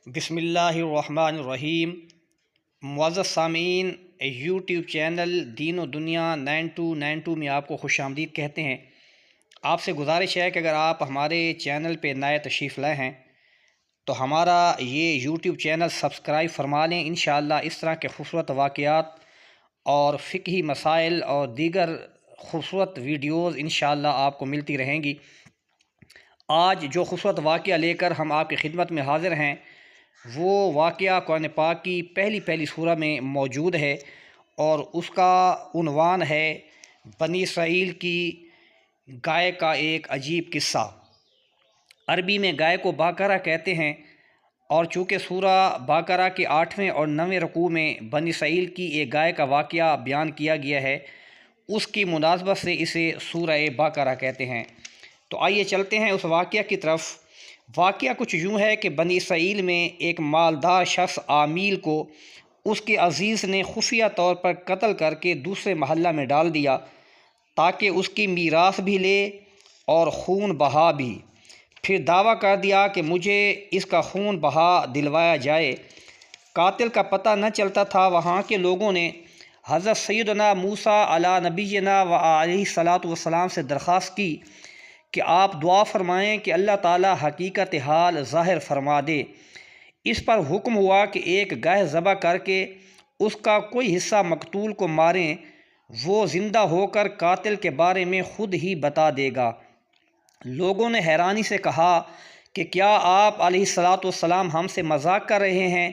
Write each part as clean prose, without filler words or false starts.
بسم اللہ الرحمن الرحیم۔ معزز سامعین، یوٹیوب چینل دین و دنیا 9292 میں آپ کو خوش آمدید کہتے ہیں۔ آپ سے گزارش ہے کہ اگر آپ ہمارے چینل پہ نئے تشریف لائے ہیں تو ہمارا یہ یوٹیوب چینل سبسکرائب فرما لیں۔ انشاءاللہ اس طرح کے خوبصورت واقعات اور فقہی مسائل اور دیگر خوبصورت ویڈیوز انشاءاللہ آپ کو ملتی رہیں گی۔ آج جو خوبصورت واقعہ لے کر ہم آپ کی خدمت میں حاضر ہیں وہ واقعہ قرآن پاک کی پہلی سورہ میں موجود ہے اور اس کا عنوان ہے بنی اسرائیل کی گائے کا ایک عجیب قصہ۔ عربی میں گائے کو باقرہ کہتے ہیں اور چونکہ سورہ باقرہ کے 8ویں اور 9ویں رکوع میں بنی اسرائیل کی ایک گائے کا واقعہ بیان کیا گیا ہے، اس کی مناسبت سے اسے سورہ باقرہ کہتے ہیں۔ تو آئیے چلتے ہیں اس واقعہ کی طرف۔ واقعہ کچھ یوں ہے کہ بنی اسرائیل میں ایک مالدار شخص عامیل کو اس کے عزیز نے خفیہ طور پر قتل کر کے دوسرے محلہ میں ڈال دیا تاکہ اس کی میراث بھی لے اور خون بہا بھی۔ پھر دعویٰ کر دیا کہ مجھے اس کا خون بہا دلوایا جائے۔ قاتل کا پتہ نہ چلتا تھا۔ وہاں کے لوگوں نے حضرت سیدنا موسیٰ علیٰ نبینا و علیہ الصلاۃ والسلام سے درخواست کی کہ آپ دعا فرمائیں کہ اللہ تعالیٰ حقیقت حال ظاہر فرما دے۔ اس پر حکم ہوا کہ ایک گائے ذبح کر کے اس کا کوئی حصہ مقتول کو ماریں، وہ زندہ ہو کر قاتل کے بارے میں خود ہی بتا دے گا۔ لوگوں نے حیرانی سے کہا کہ کیا آپ علیہ الصلاۃ والسلام ہم سے مذاق کر رہے ہیں،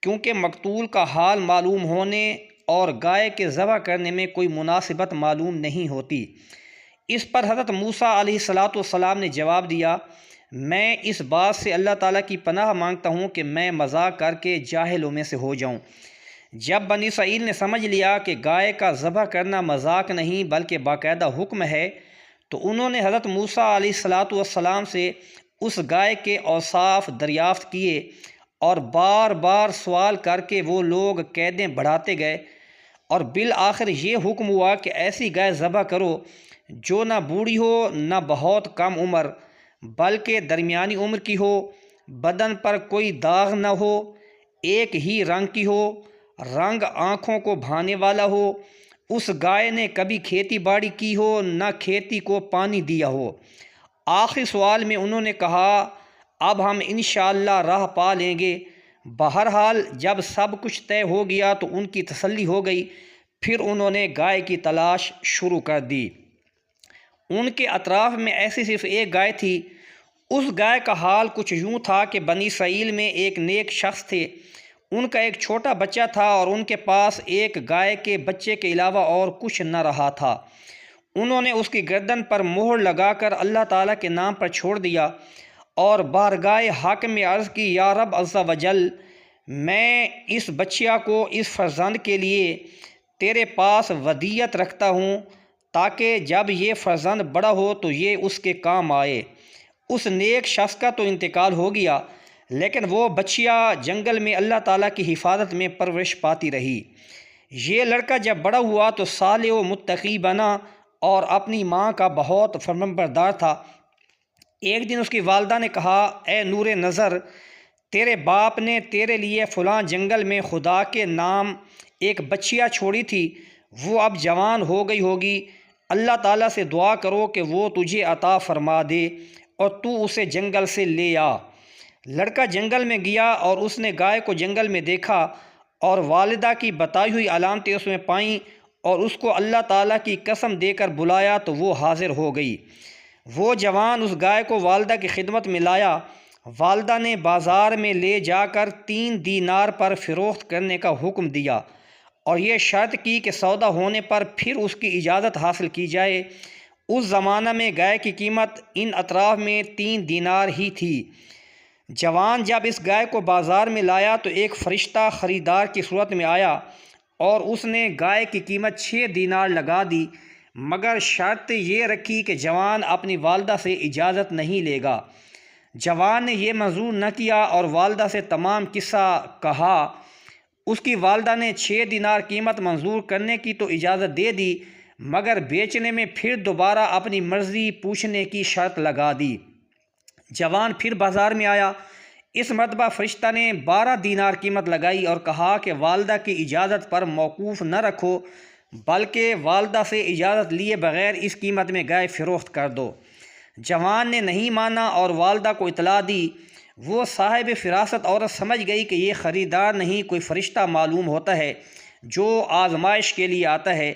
کیونکہ مقتول کا حال معلوم ہونے اور گائے کے ذبح کرنے میں کوئی مناسبت معلوم نہیں ہوتی۔ اس پر حضرت موسیٰ علیہ الصلاۃ والسلام نے جواب دیا، میں اس بات سے اللہ تعالیٰ کی پناہ مانگتا ہوں کہ میں مذاق کر کے جاہلوں میں سے ہو جاؤں۔ جب بنی اسرائیل نے سمجھ لیا کہ گائے کا ذبح کرنا مذاق نہیں بلکہ باقاعدہ حکم ہے تو انہوں نے حضرت موسیٰ علیہ الصلاۃ والسلام سے اس گائے کے اوصاف دریافت کیے اور بار بار سوال کر کے وہ لوگ قیدیں بڑھاتے گئے اور بالآخر یہ حکم ہوا کہ ایسی گائے ذبح کرو جو نہ بوڑھی ہو نہ بہت کم عمر بلکہ درمیانی عمر کی ہو، بدن پر کوئی داغ نہ ہو، ایک ہی رنگ کی ہو، رنگ آنکھوں کو بھانے والا ہو، اس گائے نے کبھی کھیتی باڑی کی ہو نہ کھیتی کو پانی دیا ہو۔ آخری سوال میں انہوں نے کہا اب ہم انشاءاللہ راہ پا لیں گے۔ بہرحال جب سب کچھ طے ہو گیا تو ان کی تسلی ہو گئی۔ پھر انہوں نے گائے کی تلاش شروع کر دی۔ ان کے اطراف میں ایسی صرف ایک گائے تھی۔ اس گائے کا حال کچھ یوں تھا کہ بنی اسرائیل میں ایک نیک شخص تھے، ان کا ایک چھوٹا بچہ تھا اور ان کے پاس ایک گائے کے بچے کے علاوہ اور کچھ نہ رہا تھا۔ انہوں نے اس کی گردن پر مہر لگا کر اللہ تعالیٰ کے نام پر چھوڑ دیا اور بارگاہ حاکم میں عرض کی، یا رب عز و جل، میں اس بچیا کو اس فرزند کے لیے تیرے پاس ودیعت رکھتا ہوں تاکہ جب یہ فرزند بڑا ہو تو یہ اس کے کام آئے۔ اس نیک شخص کا تو انتقال ہو گیا لیکن وہ بچیا جنگل میں اللہ تعالیٰ کی حفاظت میں پرورش پاتی رہی۔ یہ لڑکا جب بڑا ہوا تو صالح و متقی بنا اور اپنی ماں کا بہت فرمانبردار تھا۔ ایک دن اس کی والدہ نے کہا، اے نور نظر، تیرے باپ نے تیرے لیے فلاں جنگل میں خدا کے نام ایک بچیا چھوڑی تھی، وہ اب جوان ہو گئی ہوگی، اللہ تعالیٰ سے دعا کرو کہ وہ تجھے عطا فرما دے اور تو اسے جنگل سے لے آ۔ لڑکا جنگل میں گیا اور اس نے گائے کو جنگل میں دیکھا اور والدہ کی بتائی ہوئی علامتیں اس میں پائیں اور اس کو اللہ تعالیٰ کی قسم دے کر بلایا تو وہ حاضر ہو گئی۔ وہ جوان اس گائے کو والدہ کی خدمت میں لایا۔ والدہ نے بازار میں لے جا کر 3 دینار پر فروخت کرنے کا حکم دیا اور یہ شرط کی کہ سودا ہونے پر پھر اس کی اجازت حاصل کی جائے۔ اس زمانہ میں گائے کی قیمت ان اطراف میں 3 دینار ہی تھی۔ جوان جب اس گائے کو بازار میں لایا تو ایک فرشتہ خریدار کی صورت میں آیا اور اس نے گائے کی قیمت 6 دینار لگا دی، مگر شرط یہ رکھی کہ جوان اپنی والدہ سے اجازت نہیں لے گا۔ جوان نے یہ منظور نہ کیا اور والدہ سے تمام قصہ کہا۔ اس کی والدہ نے 6 دینار قیمت منظور کرنے کی تو اجازت دے دی مگر بیچنے میں پھر دوبارہ اپنی مرضی پوچھنے کی شرط لگا دی۔ جوان پھر بازار میں آیا، اس مرتبہ فرشتہ نے 12 دینار قیمت لگائی اور کہا کہ والدہ کی اجازت پر موقوف نہ رکھو، بلکہ والدہ سے اجازت لیے بغیر اس قیمت میں گائے فروخت کر دو۔ جوان نے نہیں مانا اور والدہ کو اطلاع دی۔ وہ صاحب فراست عورت سمجھ گئی کہ یہ خریدار نہیں، کوئی فرشتہ معلوم ہوتا ہے جو آزمائش کے لیے آتا ہے۔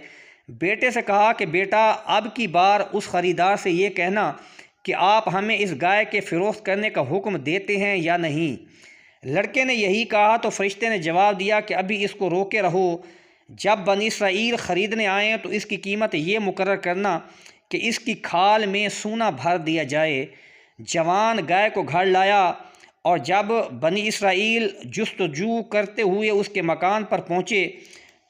بیٹے سے کہا کہ بیٹا، اب کی بار اس خریدار سے یہ کہنا کہ آپ ہمیں اس گائے کے فروخت کرنے کا حکم دیتے ہیں یا نہیں۔ لڑکے نے یہی کہا تو فرشتے نے جواب دیا کہ ابھی اس کو روکے رہو، جب بنی اسرائیل خریدنے آئیں تو اس کی قیمت یہ مقرر کرنا کہ اس کی کھال میں سونا بھر دیا جائے۔ جوان گائے کو گھر لایا اور جب بنی اسرائیل جستجو کرتے ہوئے اس کے مکان پر پہنچے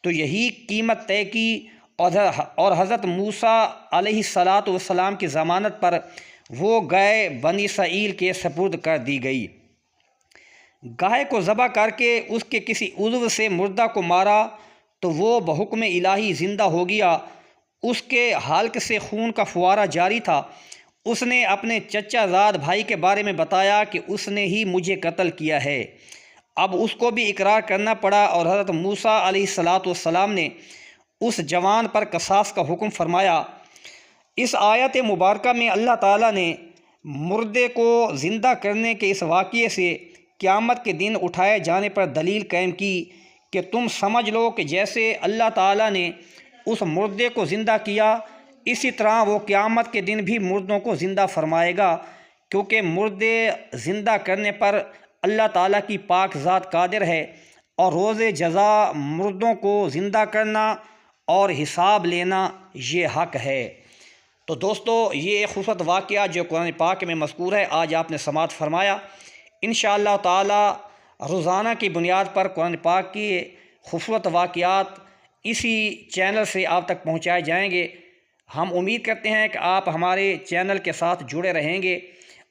تو یہی قیمت طے کی اور حضرت موسیٰ علیہ السلام کی ضمانت پر وہ گائے بنی اسرائیل کے سپرد کر دی گئی۔ گائے کو ذبح کر کے اس کے کسی عضو سے مردہ کو مارا تو وہ بحکم الہی زندہ ہو گیا۔ اس کے حلق سے خون کا فوارہ جاری تھا۔ اس نے اپنے چچا زاد بھائی کے بارے میں بتایا کہ اس نے ہی مجھے قتل کیا ہے۔ اب اس کو بھی اقرار کرنا پڑا اور حضرت موسیٰ علیہ السلام نے اس جوان پر قصاص کا حکم فرمایا۔ اس آیت مبارکہ میں اللہ تعالیٰ نے مردے کو زندہ کرنے کے اس واقعے سے قیامت کے دن اٹھائے جانے پر دلیل قائم کی کہ تم سمجھ لو کہ جیسے اللہ تعالیٰ نے اس مردے کو زندہ کیا، اسی طرح وہ قیامت کے دن بھی مردوں کو زندہ فرمائے گا، کیونکہ مردے زندہ کرنے پر اللہ تعالیٰ کی پاک ذات قادر ہے، اور روز جزا مردوں کو زندہ کرنا اور حساب لینا یہ حق ہے۔ تو دوستو، یہ ایک خوبصورت واقعہ جو قرآن پاک میں مذکور ہے آج آپ نے سماعت فرمایا۔ انشاءاللہ تعالی روزانہ کی بنیاد پر قرآن پاک کی خوبصورت واقعات اسی چینل سے آپ تک پہنچائے جائیں گے۔ ہم امید کرتے ہیں کہ آپ ہمارے چینل کے ساتھ جڑے رہیں گے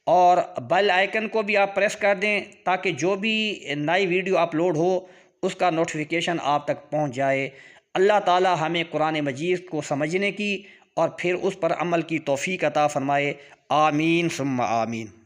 اور بیل آئیکن کو بھی آپ پریس کر دیں تاکہ جو بھی نئی ویڈیو اپلوڈ ہو اس کا نوٹیفیکیشن آپ تک پہنچ جائے۔ اللہ تعالی ہمیں قرآن مجید کو سمجھنے کی اور پھر اس پر عمل کی توفیق عطا فرمائے۔ آمین ثم آمین۔